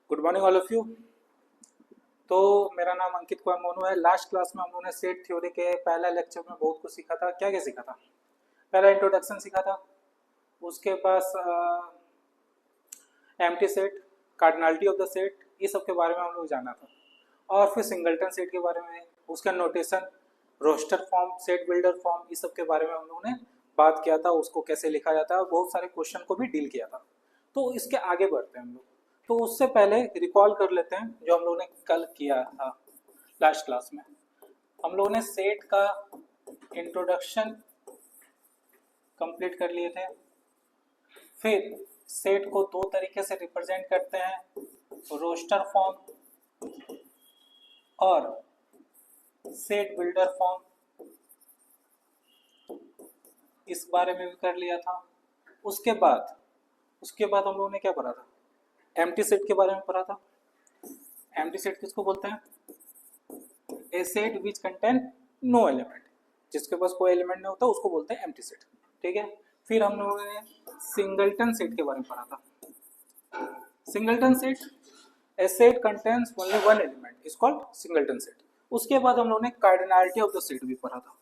Good morning all of you. तो मेरा नाम अंकित कुमार मोनू है। लास्ट क्लास में हम लोगों ने सेट थ्योरी के पहला लेक्चर में बहुत कुछ सीखा था। क्या क्या सीखा था? पहला इंट्रोडक्शन सीखा था, उसके पास empty set, cardinality of the set, ये सब के बारे में हम लोग जाना था। और फिर सिंगलटन सेट के बारे में, उसका notation, roster form, set builder form, ये सब के बारे में हम लोगों ने बात किया था। उसको कैसे लिखा जाता है और बहुत सारे क्वेश्चन को भी डील किया था। तो इसके आगे बढ़ते हैं हम लोग। तो उससे पहले रिकॉल कर लेते हैं जो हम लोगों ने कल किया था लास्ट क्लास में। हम लोगों ने सेट का इंट्रोडक्शन कंप्लीट कर लिए थे। फिर सेट को दो तरीके से रिप्रेजेंट करते हैं, रोस्टर फॉर्म और सेट बिल्डर फॉर्म, इस बारे में भी कर लिया था। उसके बाद हम लोगों ने क्या पढ़ा था? एम्प्टी सेट के बारे में पढ़ा था। एम्प्टी सेट किसको बोलते हैं? A set which contain no element, जिसके पास कोई एलिमेंट नहीं होता उसको बोलते हैं एम्प्टी सेट। ठीक है। फिर हम लोगों ने सिंगलटन सेट के बारे में पढ़ा था। Singleton set, A set contains only one element is called singleton set. उसके बाद हम लोगों ने कार्डिनलिटी ऑफ द सेट भी पढ़ा था।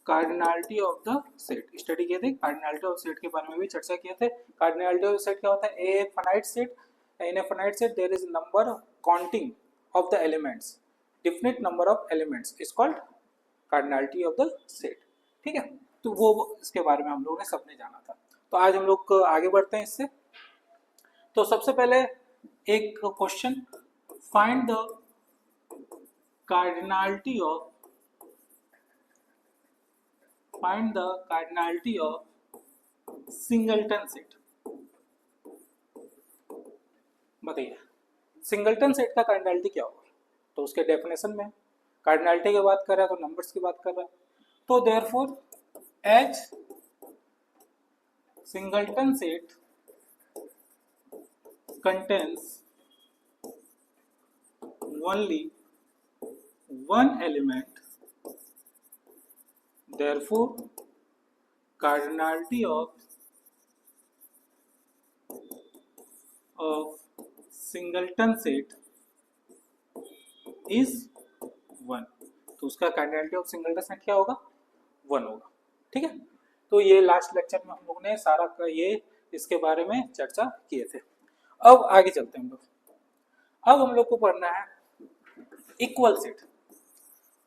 Cardinality of the set study किए थे। कार्डिनलिटी ऑफ सेट के बारे में भी चर्चा किए थे। कार्डिनलिटी ऑफ सेट क्या होता है? A finite set, in a finite set there is number counting of the elements, definite number of elements is called cardinality of the set. ठीक है। तो वो इसके बारे में हम लोगों ने सबने जाना था। तो आज हम लोग आगे बढ़ते हैं इससे। तो सबसे पहले एक question, find the cardinality of singleton set. बताइए सिंगलटन सेट का कार्डिनलिटी क्या होगा? तो उसके डेफिनेशन में कार्डिनलिटी की बात कर रहा है तो नंबर्स की बात कर रहा है। तो therefore H singleton set contains only one element, therefore cardinality of singleton set is 1। तो उसका कार्डिनलिटी ऑफ सिंगलटन सेट क्या होगा? 1 होगा। ठीक है। तो ये लास्ट लेक्चर में हम लोग ने सारा का ये इसके बारे में चर्चा किए थे। अब आगे चलते हैं हम लोग। अब हम लोग को पढ़ना है इक्वल सेट।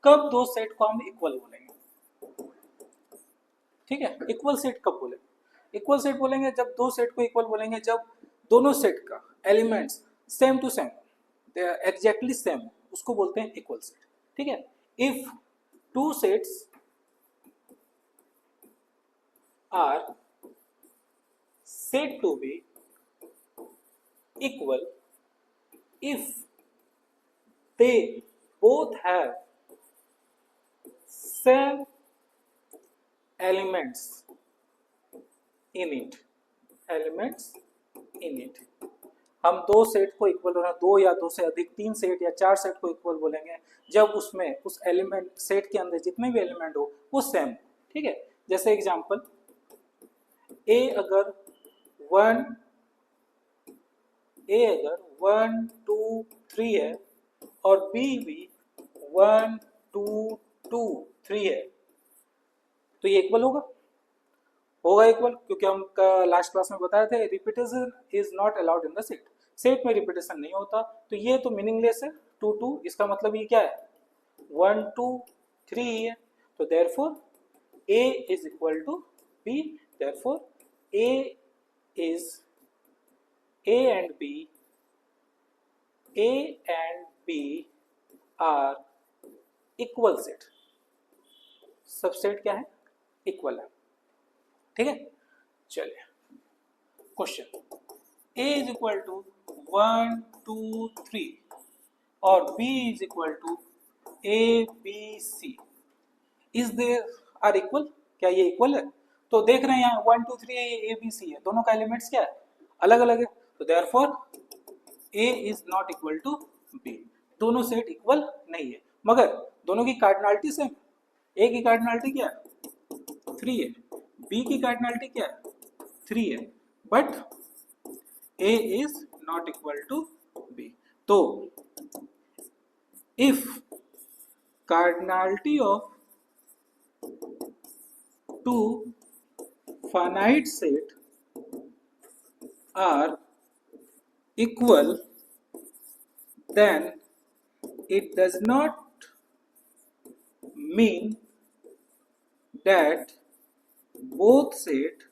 कब दो सेट को हम इक्वल बोलेंगे? ठीक है। इक्वल सेट कब बोलेंगे? इक्वल सेट बोलेंगे जब दो सेट को इक्वल बोलेंगे जब दोनों सेट का elements same to same, exactly same, उसको बोलते हैं इक्वल सेट। ठीक है। If two sets are said to be equal if they both have same elements in it। हम दो सेट को इक्वल होना, दो या दो से अधिक, तीन सेट या चार सेट को इक्वल बोलेंगे जब उसमें उस एलिमेंट सेट के अंदर जितने भी एलिमेंट हो वो सेम हो। ठीक है। जैसे एग्जांपल, ए अगर 1 2 3 है और बी भी 1 2 2 3 है, तो ये इक्वल होगा इक्वल, क्योंकि हम लास्ट क्लास में बताए थे repetition is not allowed in the set. Set में रिपीटेशन नहीं होता, तो ये तो मीनिंगलेस है। 2 2 इसका मतलब ये क्या है? 1 2 3 है। तो therefore A is equal to B, therefore A and B are equal set। Subset क्या है? इक्वल है। ठीक है। चलिए question, A is equal to 1 2 3 और B is equal to ABC, is they are equal? क्या ये इक्वल है? तो देख रहे हैं यहाँ 1 2 3 ए बी सी है, दोनों का एलिमेंट्स क्या है? अलग अलग है। तो therefore A is not equal to B. दोनों सेट इक्वल नहीं है, मगर दोनों की कार्डिनलिटी सेम। ए की कार्डिनलिटी क्या है? 3 है, बी की कार्डिनलिटी क्या है? 3 है, but A is not equal to B. तो if cardinality of two finite set are equal, then it does not mean that both set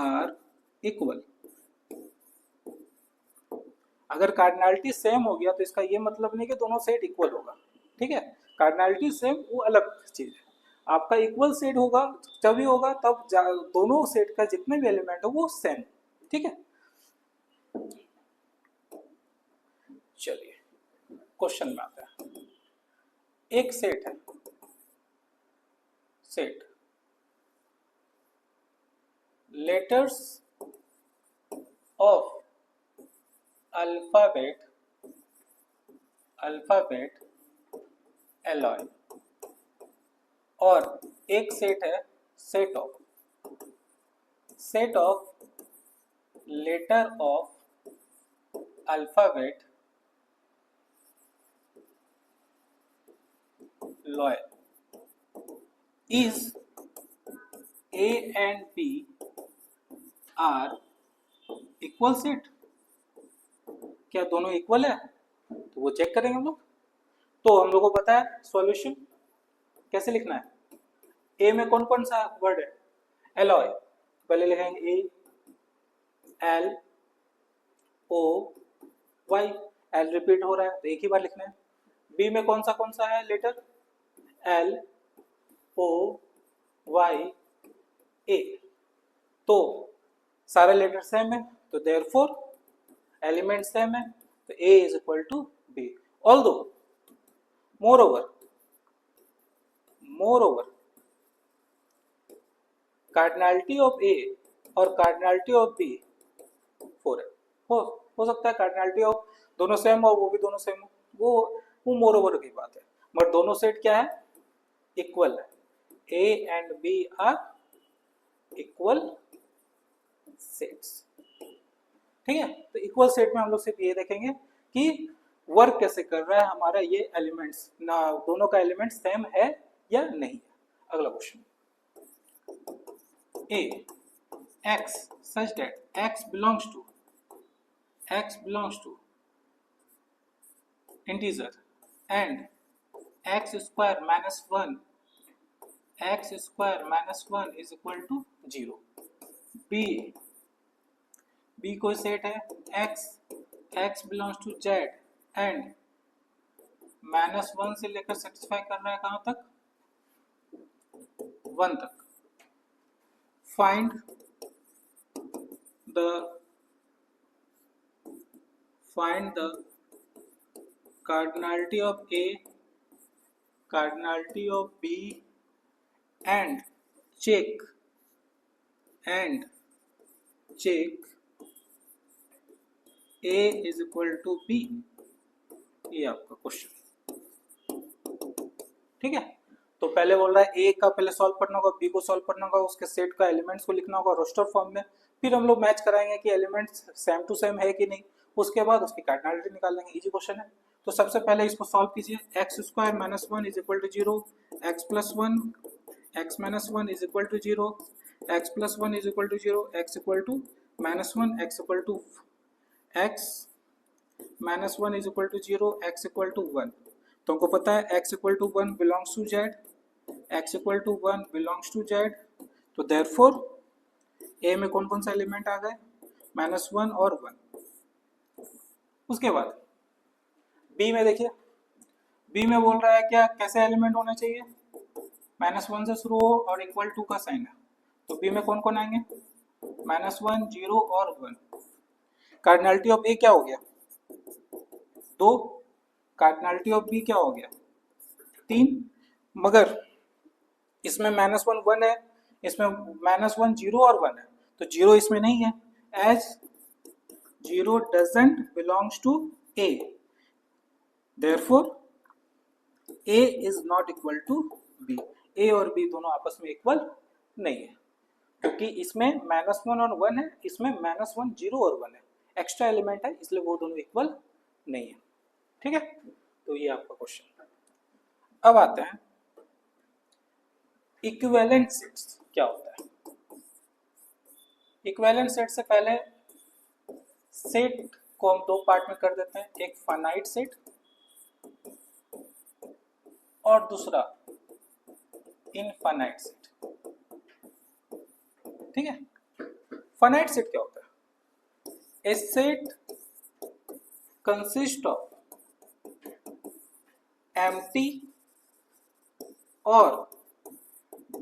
are equal। अगर कार्डिनलिटी सेम हो गया तो इसका ये मतलब नहीं कि दोनों सेट इक्वल होगा, ठीक है। कार्डिनलिटी सेम वो अलग चीज है, आपका इक्वल सेट होगा तभी होगा तब दोनों सेट का जितने भी एलिमेंट हो वो सेम, ठीक है। चलिए क्वेश्चन में आता है। एक सेट है, set letters of alphabet alloy, और एक सेट है set of letter of alphabet लॉय। Is A and B are equal set? क्या दोनों इक्वल है? तो वो चेक करेंगे हम लोग। तो हम लोग को पता है सॉल्यूशन कैसे लिखना है। ए में कौन कौन सा वर्ड है? एलॉय, पहले लिखेंगे A L O Y, L repeat हो रहा है तो एक ही बार लिखना है। बी में कौन सा है लेटर? एल ओ वाई ए, तो सारे लेटर सेम है तो देयरफॉर एलिमेंट सेम है, तो A is equal to B. Although more over cardinality of A और कार्डिनलिटी ऑफ बी 4 है। हो सकता है कार्डिनलिटी ऑफ दोनों सेम और वो भी दोनों सेम हो, वो मोर ओवर की बात है, मगर दोनों सेट क्या है? इक्वल है। A and B are equal sets, ठीक है। तो इक्वल सेट में हम लोग सिर्फ ये देखेंगे कि वर्क कैसे कर रहा है हमारा ये एलिमेंट्स, ना दोनों का एलिमेंट सेम है या नहीं है। अगला question, A x such that x belongs to integer and x square minus 1 is equal to 0। B कोई सेट है x belongs to Z and -1 से लेकर सेटिस्फाई कर रहा है कहां तक? 1 तक। Find the cardinality of A, cardinality of B and check A is equal to B। ये आपका क्वेश्चन, ठीक है। तो पहले बोल रहा है ए का पहले सॉल्व करना होगा, बी को सॉल्व करना होगा, उसके सेट का एलिमेंट्स को लिखना होगा रोस्टर फॉर्म में, फिर हम लोग मैच कराएंगे कि एलिमेंट्स सेम टू सेम है कि नहीं, उसके बाद उसकी कार्डिनलिटी निकाल लेंगे। इजी क्वेश्चन है। तो सबसे पहले इसको सॉल्व कीजिए। X square minus 1 is equal to 0, x plus 1 x minus 1 is equal to 0, x plus 1 is equal to 0, x equal to minus 1, x equal to x minus 1 is equal to 0, x equal to 1। तो हमको पता है x equal to 1 belongs to z, x equal to 1 belongs to z, तो therefore a में कौन कौन सा element आ गए? -1 और 1। उसके बाद b में देखिए, b में बोल रहा है क्या कैसे एलिमेंट होने चाहिए? -1 से शुरू हो और इक्वल टू का साइन है, तो बी में कौन कौन आएंगे? -1 0 और 1। कार्डिनलिटी ऑफ ए क्या हो गया? 2। कार्डिनलिटी ऑफ बी क्या हो गया? 3। मगर इसमें -1 1 है, इसमें -1 0 और 1 है, तो 0 इसमें नहीं है, as 0 doesn't belongs to A, therefore A is not equal to B. A और बी दोनों आपस में इक्वल नहीं है, क्योंकि इसमें -1 और 1 है, इसमें -1 0 और 1 है, एक्स्ट्रा एलिमेंट है, इसलिए वो दोनों इक्वल नहीं है। ठीक है, तो ये आपका क्वेश्चन। अब आते हैं इक्विवेलेंट सेट्स क्या होता है। इक्विवेलेंट सेट से पहले सेट को हम दो पार्ट में कर देते हैं, एक फाइनाइट सेट और दूसरा इनफाइनाइट सेट। ठीक है, फाइनाइट सेट क्या होता है? ए सेट कंसिस्ट ऑफ एम्प्टी और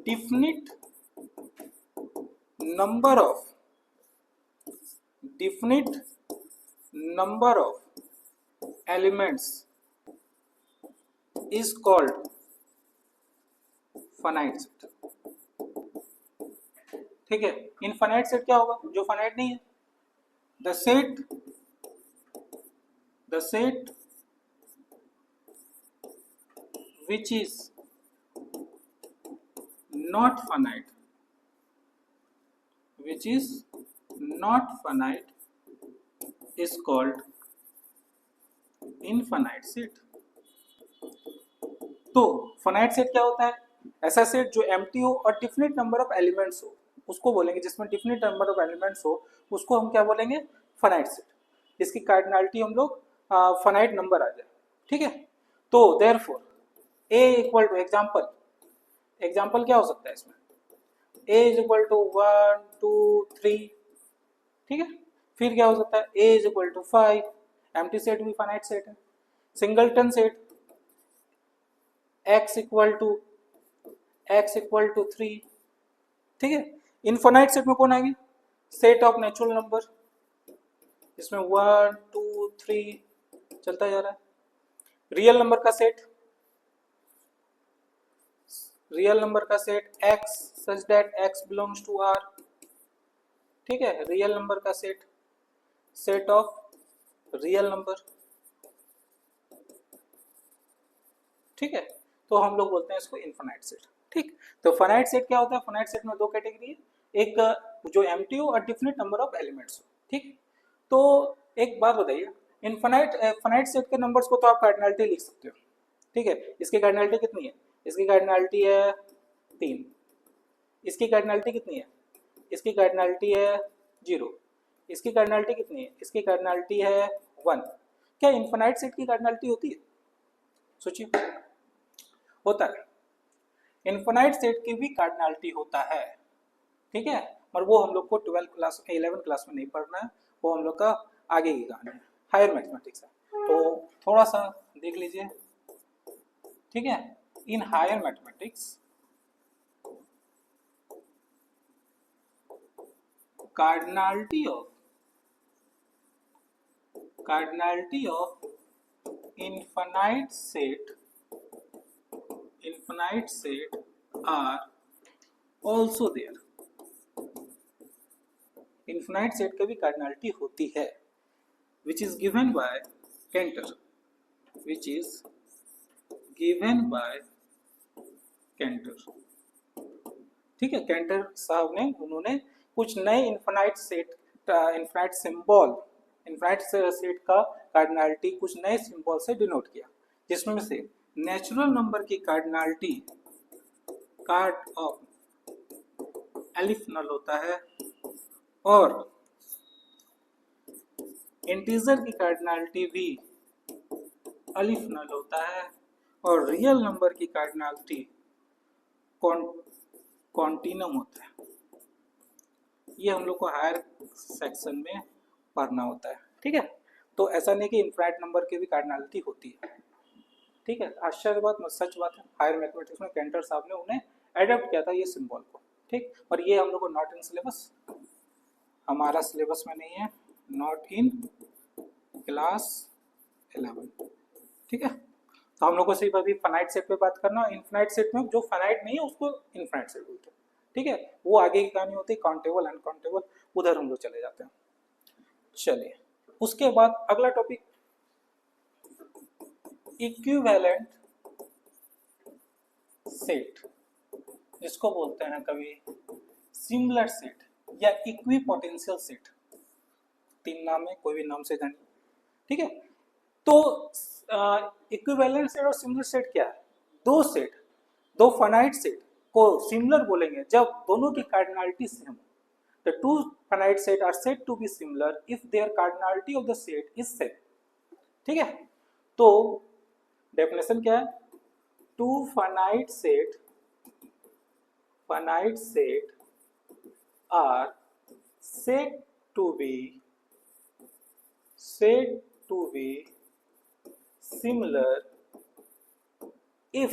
definite number of elements is called finite set। ठीक है, इनफाइनाइट सेट क्या होगा? जो फाइनाइट नहीं है, the set which is not finite is called infinite set। तो फाइनाइट सेट क्या होता है? ऐसा सेट जो एम्प्टी हो और डिफिनिट नंबर ऑफ एलिमेंट्स हो, उसको बोलेंगे, जिसमें डिफिनिट नंबर ऑफ एलिमेंट्स हो उसको हम क्या बोलेंगे? Finite set. इसकी कार्डिनलिटी हम लोग फाइनाइट नंबर आ जाए। ठीक है, तो therefore A equal to example क्या हो सकता है इसमें? a is equal to 1 2 3। ठीक है, फिर क्या हो सकता है? a is equal to 5। Empty set भी फाइनाइट सेट है। Singleton set x equal to 3। ठीक है, इनफाइनाइट सेट में कौन आएगी? सेट ऑफ नेचुरल नंबर, इसमें 1 2 3 चलता जा रहा है। रियल नंबर का set x such that x belongs to R। ठीक है, रियल नंबर का सेट ऑफ रियल नंबर। ठीक है, तो हम लोग बोलते हैं इसको इनफाइनाइट सेट। ठीक, तो फाइनाइट सेट क्या होता है? फाइनाइट सेट में दो कैटेगरी है, एक जो एम्प्टी हो और डिफिनिट नंबर ऑफ एलिमेंट्स हो। ठीक, तो एक बात बताइए, फाइनाइट सेट के नंबर्स को तो आप कार्डिनलिटी लिख सकते हो। ठीक है, इसकी कार्डिनलिटी कितनी है? इसकी कार्डिनलिटी है 3। इसकी कार्डिनलिटी कितनी है? इसकी कार्डिनलिटी है 0। इसकी कार्डिनलिटी कितनी है? इसकी कार्डिनलिटी है 1। क्या इनफाइनाइट सेट की कार्डिनलिटी होती है? सोचिए, होता है। इनफाइनाइट सेट की भी कार्डिनलिटी होता है। ठीक है, और वो हम लोग को 11 क्लास में नहीं पढ़ना है, वो हम लोग का आगे की कहानी है, हायर मैथमेटिक्स है। तो थोड़ा सा देख लीजिए। ठीक है, in higher mathematics cardinality of infinite set are also there। Infinite set का भी कार्डिनलिटी होती है, which is given by Cantor। ठीक है, कैंटर साहब ने उन्होंने कुछ नए इनफाइनाइट सेट का कार्डिनलिटी कुछ नए सिंबल से डिनोट किया, जिसमें से नेचुरल नंबर की कार्डिनलिटी कार्ड ऑफ एलिफ नल होता है और इंटीजर की कार्डिनलिटी भी अलिफ नल होता है और रियल नंबर की कार्डिनलिटी कॉन्टिनम होता है। ये हम लोग को हायर सेक्शन में पढ़ना होता है। ठीक है, तो ऐसा नहीं कि इनफाइनाइट नंबर की भी कार्डिनलिटी होती है। ठीक है, आश्चर्य बात सच बात है, हायर मैथमेटिक्स में कैंटर साहब ने उन्हें एडप्ट किया था ये सिंबल को। ठीक, और ये हम लोग को नॉट इन सिलेबस, हमारा सिलेबस में नहीं है, नॉट इन क्लास 11। ठीक है, तो हम लोग को सिर्फ अभी फाइनाइट सेट पे बात करना, इनफाइनाइट सेट में जो फाइनाइट नहीं है उसको इनफाइनाइट सेट बोलते हैं। ठीक है, वो आगे की कहानी होती है, काउंटेबल अनकाउंटेबल, उधर हम लोग चले जाते हैं। चलिए, उसके बाद अगला टॉपिक इक्विवेलेंट सेट, जिसको बोलते हैं कभी सिमिलर सेट या इक्विपोटेंशियल सेट। तीन नाम है, कोई भी नाम से जानिए, ठीक है। तो इक्विवेलेंट सेट और सिमिलर सेट क्या है? दो सेट, दो फाइनाइट सेट को सिमिलर बोलेंगे जब दोनों की कार्डिनलिटी सेम हो। The two finite set are said to be similar if their cardinality of the set is same, ठीक है। तो डेफिनेशन क्या है? Two finite set are said to be similar if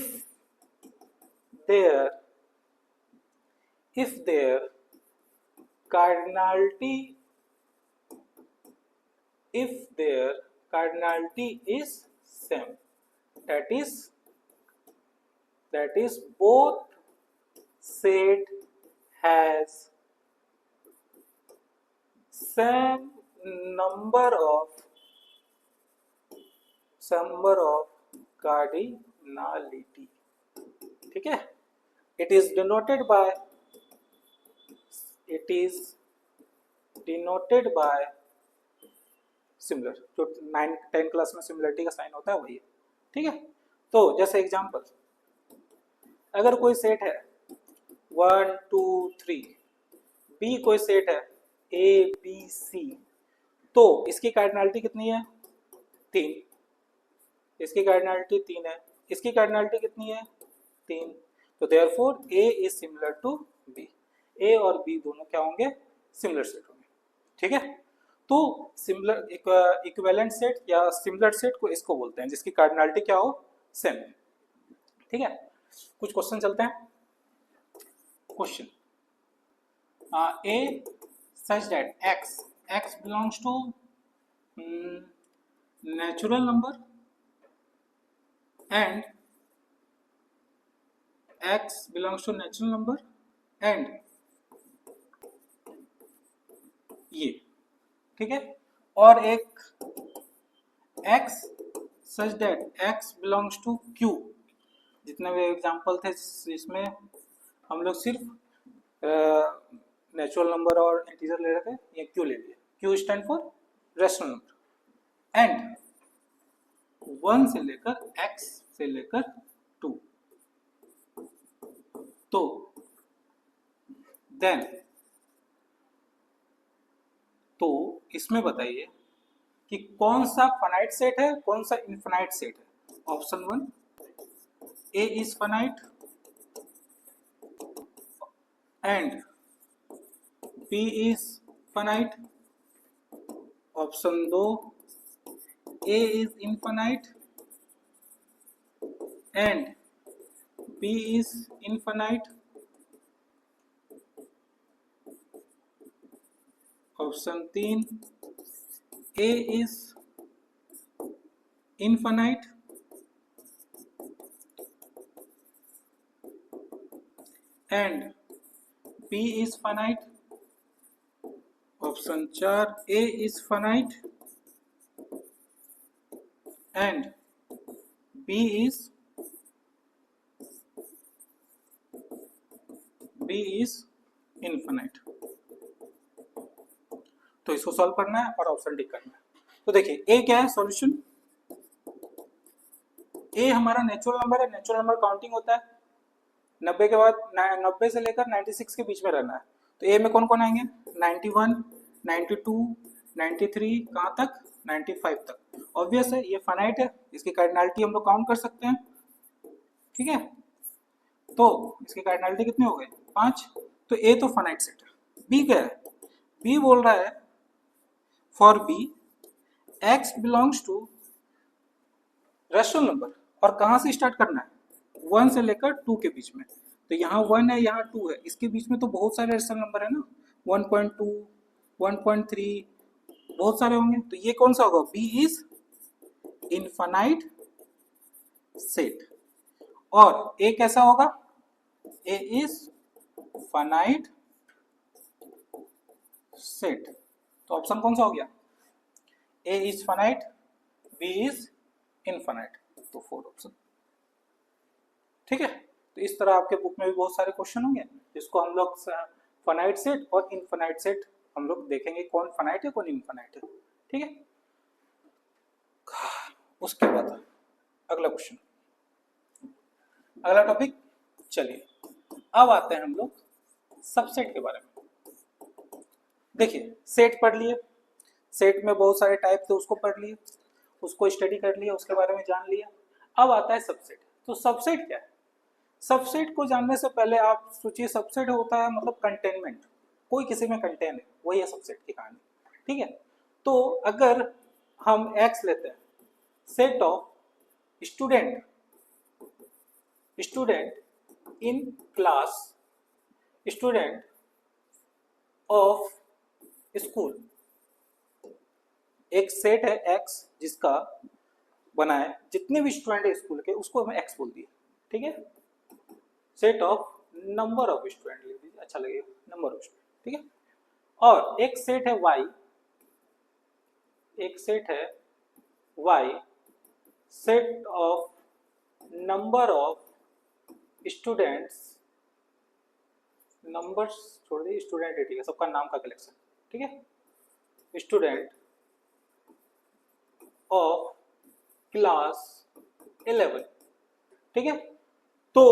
their cardinality is same, that is both set has same number of cardinality, ठीक है। it is denoted by similar, जो 9-10 class में similarity का साइन होता है वही है, ठीक है। तो जैसे एग्जांपल, अगर कोई सेट है 1 2 3, बी कोई सेट है ए बी सी, तो इसकी कार्डिनलिटी कितनी है? 3। इसकी कार्डिनलिटी 3 है, इसकी कार्डिनलिटी कितनी है? 3। तो therefore A is similar to B, A और बी दोनों क्या होंगे? सिमिलर सेट होंगे, ठीक है। तो सिमिलर इक्विवेलेंट सेट या सिमिलर सेट को इसको बोलते हैं जिसकी कार्डिनलिटी क्या हो? सेम, ठीक है। कुछ क्वेश्चन चलते हैं। Question A such that x belongs to natural number and ये, ठीक है। और एक x such that x belongs to q, जितने भी एग्जाम्पल थे इसमें हम लोग सिर्फ नेचुरल नंबर और इंटीजर ले रहे थे, ये q ले लिया। q stand for rational number, and 1 से लेकर x से लेकर 2, तो देन तो इसमें बताइए कि कौन सा फाइनाइट सेट है, कौन सा इनफाइनाइट सेट है। Option 1 A is finite and B is finite. Option 2 A is infinite and B is infinite. Option 3 A is infinite and B is finite. Option 4 A is finite and B is infinite. तो इसको solve करना है और option tick करना है। तो देखिए ए क्या है सॉल्यूशन। ए हमारा नेचुरल नंबर है, नेचुरल नंबर काउंटिंग होता है 90 के बाद 90 से लेकर 96 के बीच में रहना है। तो ए में कौन कौन आएंगे? 91, 92, 93, कहाँ तक? 95 तक। ऑब्वियस है ये फाइनाइट है, इसकी कार्डिनलिटी हम लोग काउंट कर सकते हैं, ठीक है। तो इसकी कार्डिनलिटी कितने हो गए? 5। तो ए तो फाइनाइट सेट है। बी क्या है? बी बोल रहा है for B x belongs to rational number, और कहाँ से स्टार्ट करना है? 1 से लेकर 2 के बीच में। तो यहाँ 1 है, यहाँ 2 है, इसके बीच में तो बहुत सारे रैशनल नंबर है ना, 1.2, 1.3, बहुत सारे होंगे। तो ये कौन सा होगा? B is infinite set. और ए कैसा होगा? A is finite set. तो ऑप्शन कौन सा हो गया? A is finite, B is infinite. तो 4 ऑप्शन, ठीक है। तो इस तरह आपके बुक में भी बहुत सारे क्वेश्चन होंगे जिसको हम लोग फाइनाइट सेट और इनफाइनाइट सेट हम लोग देखेंगे कौन फाइनाइट है कौन इनफाइनाइट है, ठीक है। उसके बाद अगला क्वेश्चन, अगला टॉपिक, चलिए अब आते हैं हम लोग सबसेट के बारे में। देखिए सेट पढ़ लिए, सेट में बहुत सारे टाइप थे उसको पढ़ लिए, उसको स्टडी कर लिया, उसके बारे में जान लिया। अब आता है सबसेट। तो सबसेट क्या है? सबसेट को जानने से पहले आप सोचिए, सबसेट होता है मतलब कंटेनमेंट, कोई किसी में कंटेन है, वही है सबसेट की कहानी, ठीक है। तो अगर हम एक्स लेते हैं, set of student in class, student of school, एक सेट है एक्स जिसका बना है जितने भी स्टूडेंट है स्कूल के, उसको हमें एक्स बोल दिया, ठीक है। Set of number of student लिख दीजिए, अच्छा लगेगा, नंबर ऑफ स्टूडेंट, ठीक है। और एक सेट है वाई, एक सेट है Y, set of number of students, numbers छोड़ दीजिए, स्टूडेंट है, ठीक है, सबका नाम का कलेक्शन, ठीक है। स्टूडेंट ऑफ क्लास 11, ठीक है। तो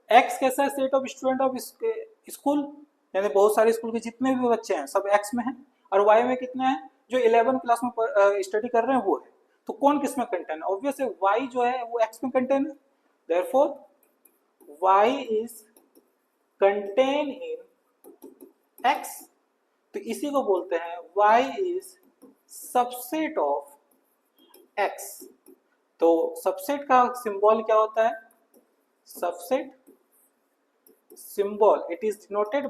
x कैसा है? Set of student of school, यानी बहुत सारे स्कूल के जितने भी बच्चे हैं सब x में हैं, और y में कितने हैं? जो 11 क्लास में स्टडी कर रहे हैं वो है। तो कौन किस में कंटेन है? ऑब्वियस है y जो है वो x में कंटेन है, therefore y is contain in x। तो इसी को बोलते हैं y is subset of x। तो सबसेट का सिंबल क्या होता है? Subset symbol, it is denoted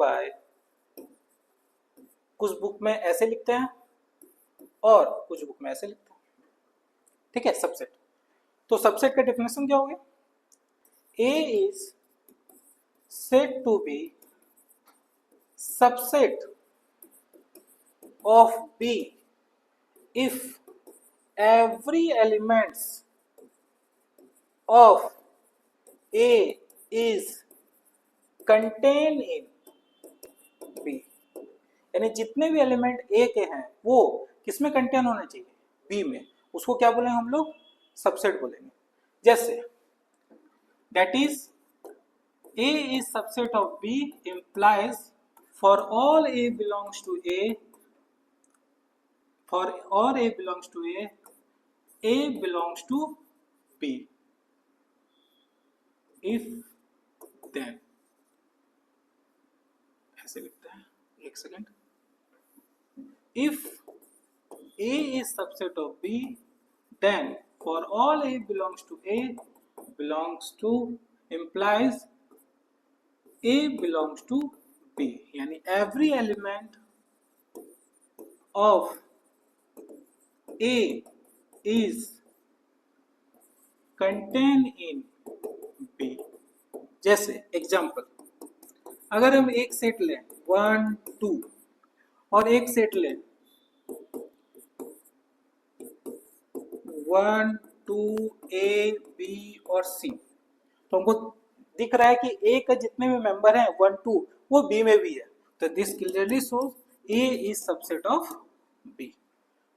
by कुछ बुक में ऐसे लिखते हैं और कुछ बुक में ऐसे लिखते हैं, ठीक है। सबसेट, तो सबसेट का डेफिनेशन क्या हो गया? A is said to be subset of B if every elements of A is contained in B, यानी जितने भी एलिमेंट A के हैं वो किसमें कंटेन होने चाहिए? B में। उसको क्या बोलेंगे हम लोग? सबसेट बोलेंगे। जैसे that is A is subset of B implies for all A belongs to A, for all A belongs to A belongs to B if then, ऐसे लिखते हैं, एक second. If A is subset of B, then for all A belongs to A belongs to implies A belongs to B, यानी every element of A is contained in B। जैसे example, अगर हम एक set लें 1 2 और एक set लें 1 2 A B और C, तो हमको दिख रहा है कि A का जितने भी मेंबर हैं 1 2 वो B में भी है, तो this clearly shows A is subset of B।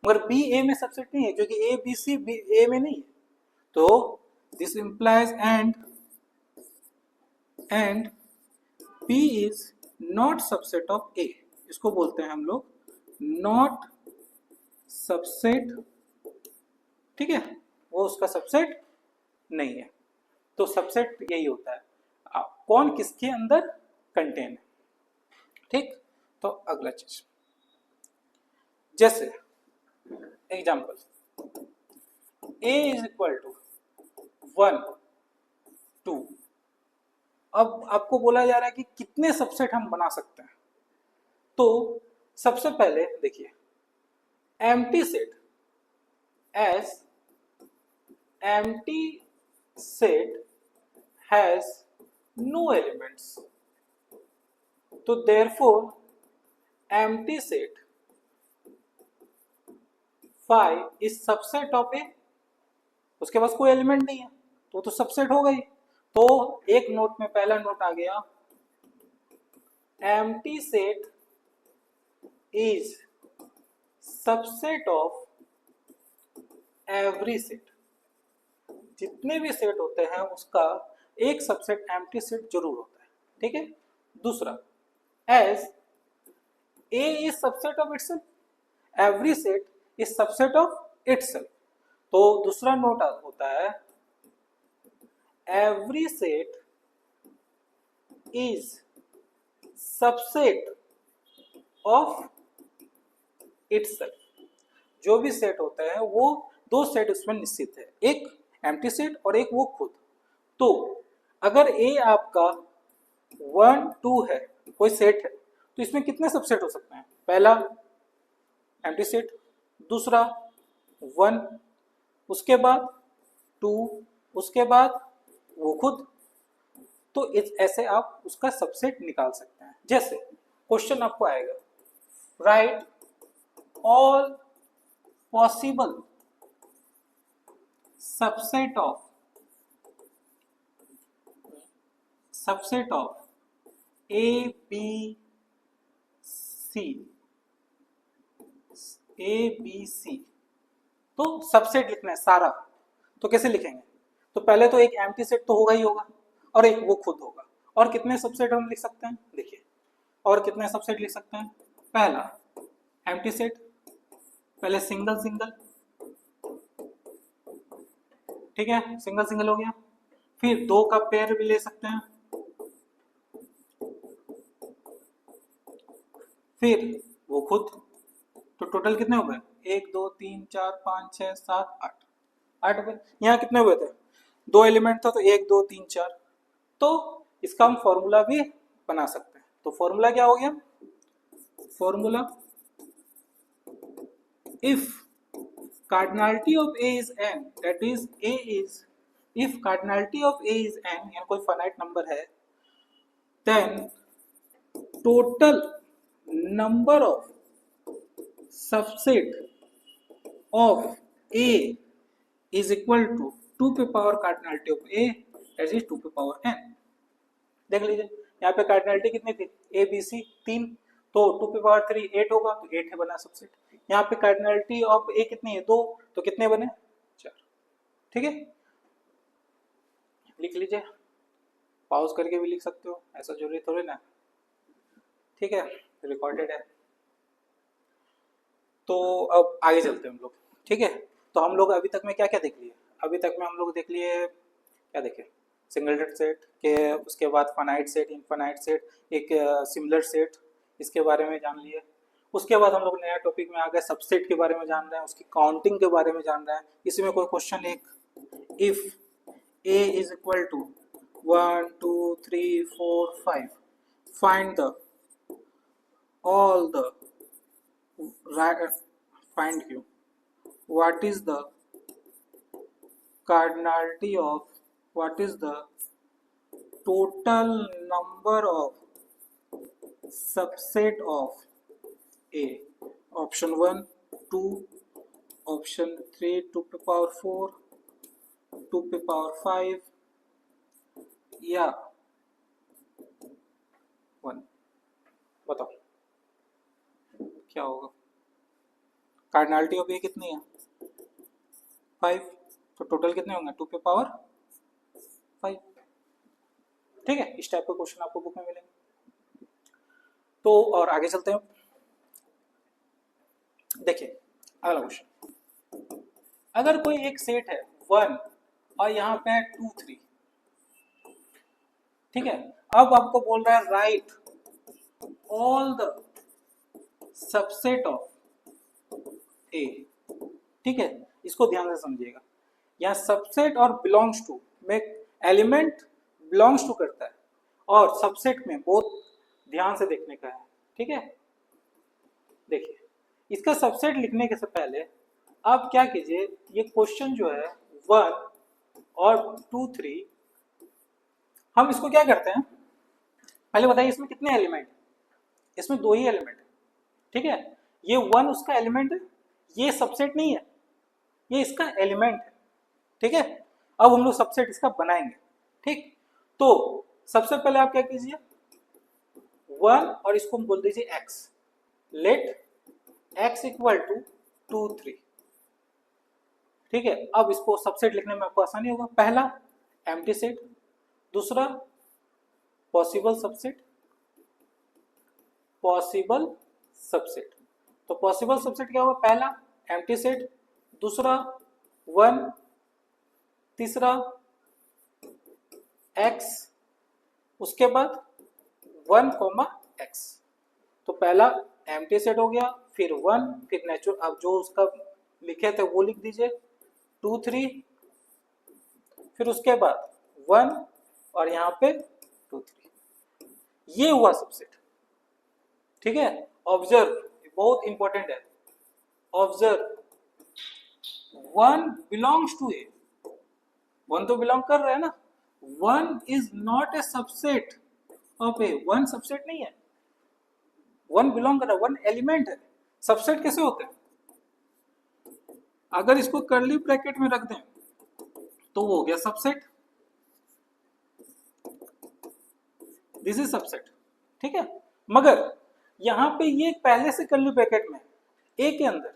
मगर B A में सबसेट नहीं है क्योंकि A B C B A में नहीं है, तो this implies and B is not subset of A, इसको बोलते हैं हम लोग नॉट सबसेट, ठीक है, वो उसका सबसेट नहीं है। तो सबसेट यही होता है, कौन किसके अंदर कंटेन है, ठीक। तो अगला चीज, जैसे example A is equal to 1 2, अब आपको बोला जा रहा है कि कितने सबसेट हम बना सकते हैं। तो सबसे पहले देखिए, empty set, as empty set has no elements, तो therefore empty set phi is subset of A, उसके पास कोई एलिमेंट नहीं है तो सबसेट होगा ही, तो एक नोट में पहला नोट आ गया, empty set is subset of every set. जितने भी सेट होते हैं उसका एक सबसेट एम्प्टी सेट जरूर होता है, ठीक है। दूसरा, as A is subset of itself, every set is subset of itself. तो दूसरा नोट होता है, every set is subset of itself. जो भी सेट होता है वो दो सेट उसमें निश्चित है, एक एम्प्टी सेट और एक वो खुद। तो अगर ए आपका 1 2 है, कोई सेट है, तो इसमें कितने सबसेट हो सकते हैं? पहला एम्प्टी सेट, दूसरा 1, उसके बाद 2, उसके बाद वो खुद। तो ऐसे आप उसका सबसेट निकाल सकते हैं। जैसे क्वेश्चन आपको आएगा, write all possible subset of A B C. तो सबसेट लिखना है सारा, तो कैसे लिखेंगे? तो पहले तो एक एम्प्टी सेट तो होगा ही होगा और एक वो खुद होगा। और कितने सबसेट हम लिख सकते हैं? देखिए, और कितने सबसेट लिख सकते हैं? पहला एम्प्टी सेट, पहले सिंगल सिंगल, ठीक है, सिंगल सिंगल हो गया। फिर 2 का पेयर भी ले सकते हैं, फिर वो खुद। तो टोटल कितने हो गए? 1 2 3 4 5 6 7 8, 8 हो गए। यहाँ कितने हुए थे? 2 एलिमेंट था, तो 1 2 3 4। तो इसका हम फॉर्मूला भी बना सकते हैं। तो फॉर्मूला क्या हो गया? Formula, if cardinality of A is n, that is A is, if cardinality of A is n, यानी कोई finite number है, then total number of subset of A is equal to 2 पे power cardinality of A, that is 2 पे power n। देख लीजिए, यहाँ पे cardinality कितनी थी? A B C 3, तो 2 पे पावर 3 8 होगा, तो 8 है बना सबसेट। यहाँ पे कार्डिनलिटी ऑफ ए कितनी है? 2, तो कितने बने? 4, ठीक है। लिख लीजिए, पॉज करके भी लिख सकते हो, ऐसा जरूरी थोड़ी ना, ठीक है, रिकॉर्डेड है। तो अब आगे चलते हैं हम लोग, ठीक है। तो हम लोग अभी तक में क्या क्या देख लिए? अभी तक में हम लोग देख लिए, क्या देखे? सिंगलटेड सेट के, उसके बाद फाइनाइट सेट, इनफाइनाइट सेट, एक सिमिलर सेट, इसके बारे में जान लिए। उसके बाद हम लोग नया टॉपिक में आ गए, सबसेट के बारे में जान रहे हैं, उसकी काउंटिंग के बारे में जान रहे हैं। इसमें कोई क्वेश्चन, एक if A is equal to 1 2 3 4 5, find the all the find q, what is the cardinality of, what is the total number of subset of A? Option 1 2, option 3 2 पे पावर 4, 2 पे पावर 5, या 1। बताओ क्या होगा? कार्डिनलिटी ऑफ ए कितनी है? 5, तो total कितने होंगे? 2 पे पावर 5, ठीक है। इस टाइप के क्वेश्चन आपको बुक में मिलेंगे। तो और आगे चलते हैं, देखिए अगला क्वेश्चन। अगर कोई एक सेट है 1 और यहाँ पे है 2 3, ठीक है। अब आपको बोल रहा है right all the subset of A, ठीक है। इसको ध्यान से समझिएगा, यहाँ सबसेट और बिलोंग्स टू में एलिमेंट बिलोंग्स टू करता है, और सबसेट में बहुत ध्यान से देखने का है, ठीक है। देखिए, इसका सबसेट लिखने के से पहले आप क्या कीजिए, ये क्वेश्चन जो है 1 और 2 3, हम इसको क्या करते हैं, पहले बताइए इसमें कितने एलिमेंट? इसमें 2 ही एलिमेंट है, ठीक है। ये 1 उसका एलिमेंट है, ये सबसेट नहीं है, ये इसका एलिमेंट है, ठीक है। अब हम लोग सबसेट इसका बनाएंगे, ठीक। तो सबसे पहले आप क्या कीजिए, 1 और इसको हम बोल दीजिए x, let x equal to 2 3। ठीक है, अब इसको सबसेट लिखने में आपको आसानी होगा। पहला एम्प्टी सेट, दूसरा पॉसिबल सबसेट, पॉसिबल सबसेट। तो पॉसिबल सबसेट क्या होगा, पहला एम्प्टी सेट, दूसरा 1, तीसरा x, उसके बाद 1, x। तो पहला एम्प्टी सेट हो गया, फिर 1, फिर नेचुरल, अब जो उसका लिखे थे वो लिख दीजिए 2 3, फिर उसके बाद 1 और यहाँ पे 2 3। ये हुआ सबसेट। ठीक है, ऑब्जर्व, बहुत इंपॉर्टेंट है, ऑब्जर्व 1 बिलोंग्स टू ए, 1 तो बिलोंग कर रहा है ना, 1 is not a subset of A, 1 subset नहीं है, 1 बिलोंग कर रहा है, 1 एलिमेंट है। सबसेट कैसे होते हैं, अगर इसको कर्ली ब्रैकेट में रख दें तो वो हो गया सबसेट, दिस इज सबसेट। ठीक है, मगर यहां पे ये पहले से कर्ली ब्रैकेट में ए के अंदर,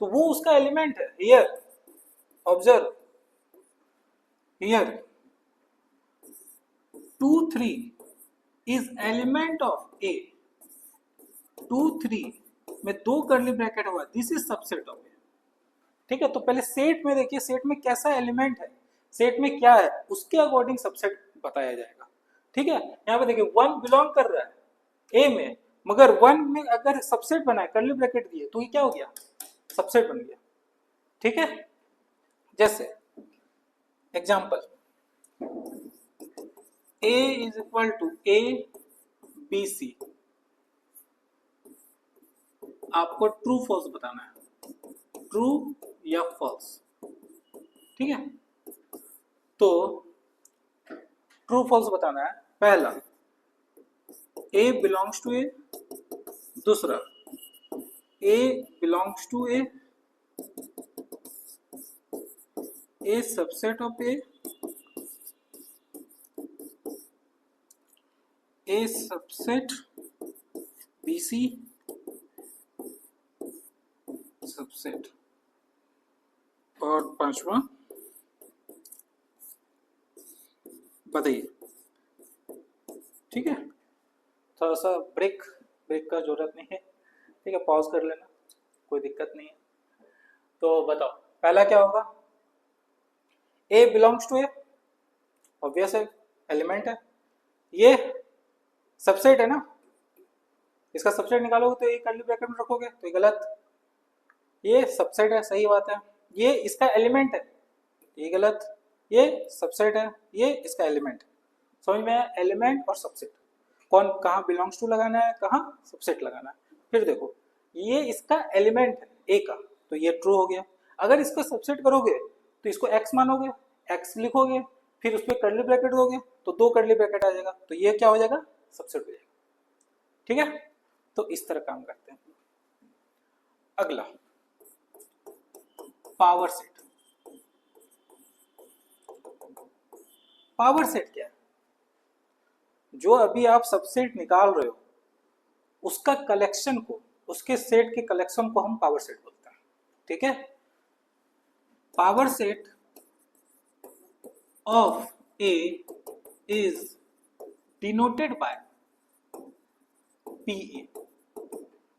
तो वो उसका एलिमेंट है। Here observe, here 2 3 is element of A, 2 3 में 2 कर्ली ब्रैकेट हुआ, this is subset of A. ठीक है, तो पहले सेट में देखिए, सेट में कैसा एलिमेंट है, सेट में क्या है, उसके अकॉर्डिंग सबसेट बताया जाएगा। ठीक है, यहाँ पे देखिए 1 बिलोंग कर रहा है ए में, मगर 1 में अगर सबसेट बनाए, कर्ली ब्रैकेट दिए, तो ये क्या हो गया, सबसेट बन गया। ठीक है, जैसे example a is equal to a b c, आपको ट्रू फॉल्स बताना है, ट्रू या फॉल्स। ठीक है, तो ट्रू फॉल्स बताना है। पहला a बिलोंग्स टू a, दूसरा a belongs to a subset of a subset bc subset, और पांचवा बताइए। ठीक है, थोड़ा सा ब्रेक का जरूरत नहीं है। ठीक है, पॉज कर लेना, कोई दिक्कत नहीं है। तो बताओ पहला क्या होगा, a belongs to A, obvious है, एलिमेंट है, ये सबसेट है ना, इसका सबसेट निकालोगे तो ये कर्ली ब्रैकेट में रखोगे तो ये गलत, ये सबसेट है, सही बात है, ये इसका एलिमेंट है, ये गलत, ये सबसेट है, ये इसका एलिमेंट है। समझ में आया, एलिमेंट और सबसेट, कौन कहाँ बिलोंग्स टू लगाना है, कहाँ सबसेट लगाना है। फिर देखो ये इसका एलिमेंट है ए का, तो ये ट्रू हो गया। अगर इसका सबसेट करोगे तो इसको x मानोगे, x लिखोगे, फिर उस पर कर्ली ब्रैकेट दोगे तो 2 कर्ली ब्रैकेट आ जाएगा, तो ये क्या हो जाएगा, सबसेट हो जाएगा। ठीक है, तो इस तरह काम करते हैं। अगला पावर सेट। पावर सेट क्या है, जो अभी आप सबसेट निकाल रहे हो उसका कलेक्शन को, उसके सेट के कलेक्शन को हम पावर सेट बोलते हैं। ठीक है, power set of A is denoted by P,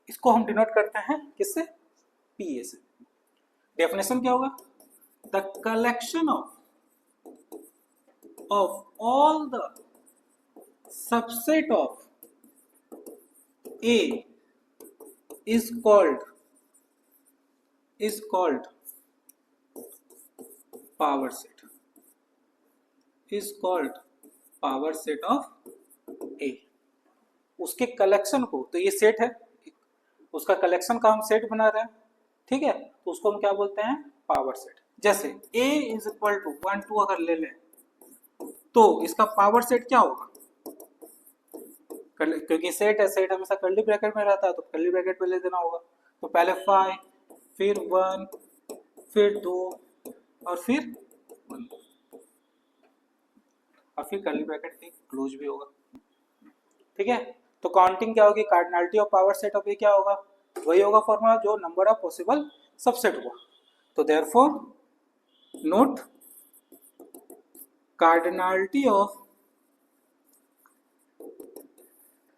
इसको हम डिनोट करते हैं किससे, पी से। डेफिनेशन क्या होगा, the collection of all the subset of A is called power set, is called power set of A। उसके कलेक्शन को, तो ये सेट है, उसका कलेक्शन का हम सेट बना रहे हैं। ठीक है, तो उसको हम क्या बोलते हैं, पावर सेट। जैसे A इज इक्वल टू 1 2 अगर ले लें तो इसका पावर सेट क्या होगा, क्योंकि सेट है, सेट हमेशा कर्ली ब्रैकेट में रहता है, तो कर्ली ब्रैकेट में ले देना होगा। तो पहले 5, फिर 1, फिर 2 और फिर 1। और फिर कर्ली ब्रैकेट एक क्लोज भी होगा। ठीक है, तो काउंटिंग क्या होगी, cardinality of power set of A क्या होगा, वही होगा फॉर्मूला जो नंबर ऑफ पॉसिबल सबसेट हुआ। तो therefore note cardinality of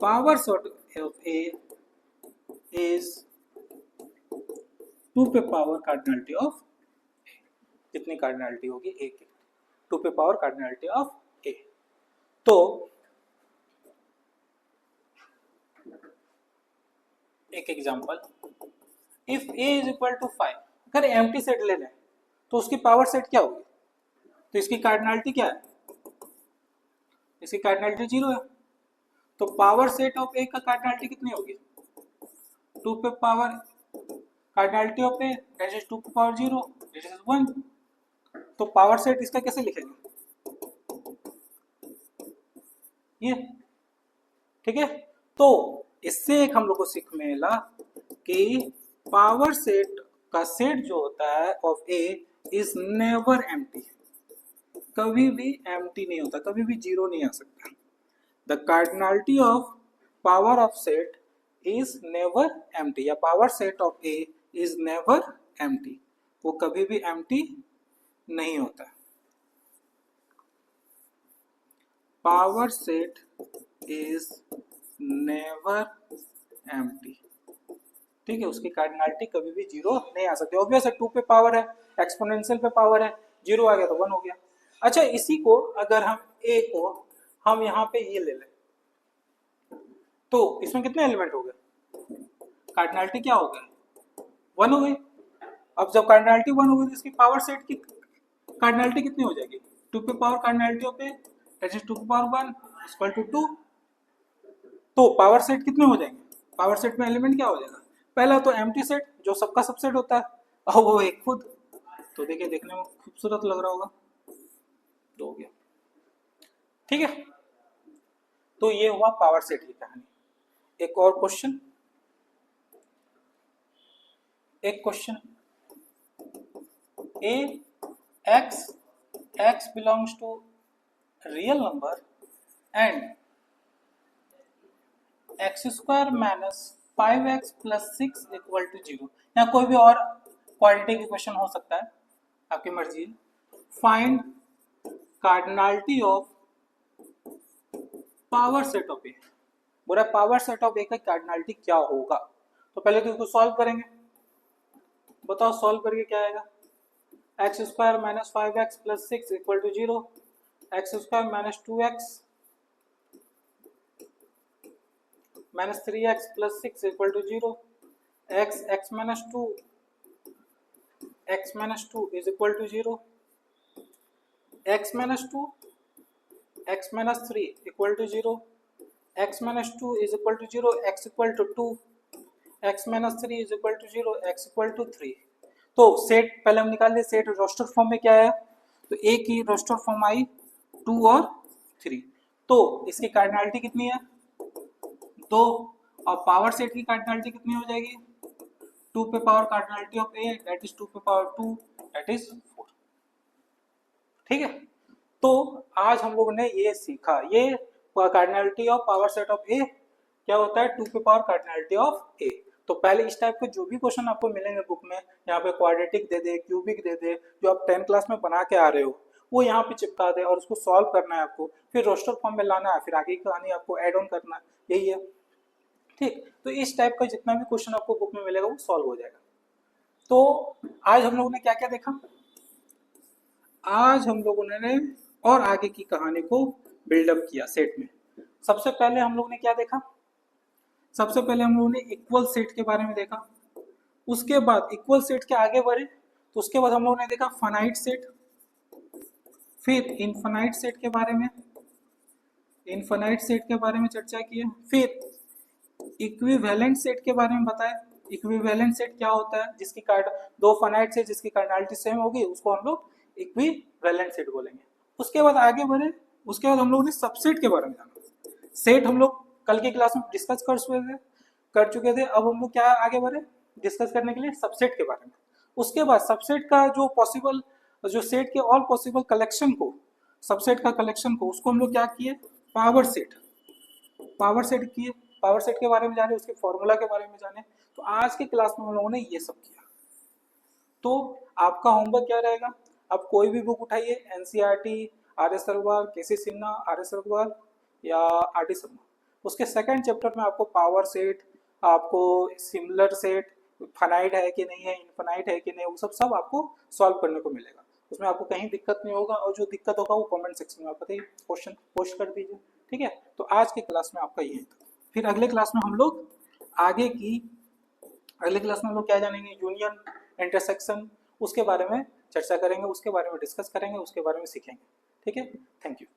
power set of A is 2 पे पावर कार्डिनलिटी ऑफ कितनी कार्डिनलिटी होगी, ए की 2 पे पावर कार्डिनलिटी ऑफ ए। तो एक example, if A is equal to 5, अगर एम्प्टी सेट ले लें तो उसकी पावर सेट क्या होगी, तो इसकी कार्डिनलिटी क्या है, इसकी कार्डिनलिटी 0 है। तो पावर सेट ऑफ ए का कार्डिनलिटी कितनी होगी, 2 पे power cardinality of A that is 2 पे पावर 0 दैट इज 1। तो पावर सेट इसका कैसे लिखेंगे, ये, ठीक है। तो इससे एक हम लोग को सीख मिला कि पावर सेट का सेट जो होता है of A is never empty, कभी भी एम्प्टी नहीं होता, कभी भी जीरो नहीं आ सकता। The cardinality of power of set is never empty, या power set of A is never empty, वो कभी भी एम्प्टी नहीं होता। Power set is never empty, ठीक है, उसकी कार्डिनलिटी कभी भी जीरो नहीं आ सकती। ऑब्वियस है, 2 पे पावर है, एक्सपोनेंशियल पे पावर है, 0 आ गया तो 1 हो गया। अच्छा, इसी को अगर हम ए को हम यहाँ पे ये ले लें तो इसमें कितने एलिमेंट हो गए, कार्डिनलिटी क्या हो गया, 1 हो गई। अब जब कार्डिनलिटी 1 हो गई तो इसकी पावर सेट की कार्डिनलिटी कितनी हो जाएगी, 2 पे power cardinality of A that is 2 पे पावर 1 इक्वल टू 2। तो पावर सेट कितने हो जाएंगे, पावर सेट में एलिमेंट क्या हो जाएगा, पहला तो एम्प्टी सेट जो सबका सबसेट होता है, और वो एक खुद, तो देखिए देखने में खूबसूरत लग रहा होगा, तो हो गया। ठीक है, तो ये हुआ पावर सेट की कहानी। एक और क्वेश्चन, एक question, A x belongs to real number and x square minus 5x plus 6 equal to 0, या कोई भी और क्वाड्रेटिक इक्वेशन हो सकता है, आपकी मर्जी है। Find cardinality of power set of A, बोला पावर सेट ऑफ ए का कार्डिनलिटी क्या होगा। तो पहले तो इसको सॉल्व करेंगे, बताओ सॉल्व करके क्या आएगा, x square minus 5x plus 6 equal to 0, x square minus 2x minus 3x plus 6 equal to 0, x minus 2 is equal to 0, x minus 2 x minus 3 equal to 0, x minus 2 is equal to 0, x equal to 2, x minus 3 is equal to 0, x equal to 3। तो set पहले हम निकाल लिए, set roster form में क्या है, तो ए की रोस्टर फॉर्म आई 2 और 3, तो इसकी कार्डिनलिटी कितनी है 2, और पावर सेट की कार्डिनलिटी कितनी हो जाएगी, 2 पे power cardinality of A that is 2 पे पावर 2 दैट इज 4। ठीक है, तो आज हम लोगों ने ये सीखा, ये cardinality of power set of A क्या होता है, 2 पे पावर कार्डिनलिटी ऑफ ए। तो पहले इस टाइप के जो भी क्वेश्चन आपको मिलेंगे बुक में, यहाँ पे क्वाड्रेटिक दे दे, क्यूबिक दे दे, जो आप 10th क्लास में बना के आ रहे हो वो यहाँ पे चिपका दे और उसको सॉल्व करना है आपको, फिर रोस्टर फॉर्म में लाना है, फिर आगे की कहानी आपको ऐड ऑन करना है, यही है। ठीक, तो इस टाइप का जितना भी क्वेश्चन आपको बुक में मिलेगा वो सॉल्व हो जाएगा। तो आज हम लोगों ने क्या क्या देखा, आज हम लोगों ने और आगे की कहानी को बिल्डअप किया सेट में। सबसे पहले हम लोगों ने क्या देखा, सबसे पहले हम लोगों ने इक्वल सेट के बारे में देखा, उसके बाद इक्वल सेट के आगे बढ़े तो उसके बाद हम लोगों ने देखा फाइनाइट सेट, फिर इनफाइनाइट सेट के बारे में, इनफाइनाइट सेट के बारे में चर्चा की है, फिर इक्विवेलेंट सेट के बारे में बताया, इक्विवेलेंट सेट क्या होता है, जिसकी कार्ड दो फाइनाइट सेट जिसकी कार्डिनलिटी सेम होगी उसको हम लोग इक्विवेलेंट सेट बोलेंगे। उसके बाद आगे बढ़े, उसके बाद हम लोगों ने सबसेट के बारे में जाना, सेट हम लोग कल की क्लास में डिस्कस कर चुके थे, अब हम लोग क्या आगे बढ़े डिस्कस करने के लिए सबसेट के बारे में। उसके बाद सबसेट का जो पॉसिबल, जो सेट के ऑल पॉसिबल कलेक्शन को सबसेट का कलेक्शन को, उसको हम लोग क्या किए, पावर सेट किए, पावर सेट के बारे में जाने, उसके फॉर्मूला के बारे में जाने। तो आज की क्लास में हम लोगों ने ये सब किया। तो आपका होमवर्क क्या रहेगा, आप कोई भी बुक उठाइए, एनसीईआरटी, आर एस अग्रवाल, के सी सिन्हा, आर एस अग्रवाल या आर डी शर्मा, उसके सेकंड चैप्टर में आपको पावर सेट, आपको सिमिलर सेट, फाइनाइट है कि नहीं है, इनफाइनाइट है कि नहीं, वो सब आपको सॉल्व करने को मिलेगा। उसमें आपको कहीं दिक्कत नहीं होगा, और जो दिक्कत होगा वो कमेंट सेक्शन में आप बताइए, क्वेश्चन पोस्ट कर दीजिए। ठीक है, तो आज की क्लास में आपका यही था। फिर अगले क्लास में हम लोग आगे की, अगले क्लास में हम लोग क्या जानेंगे, यूनियन, इंटरसेक्शन, उसके बारे में चर्चा करेंगे, उसके बारे में डिस्कस करेंगे, उसके बारे में सीखेंगे। ठीक है, थैंक यू।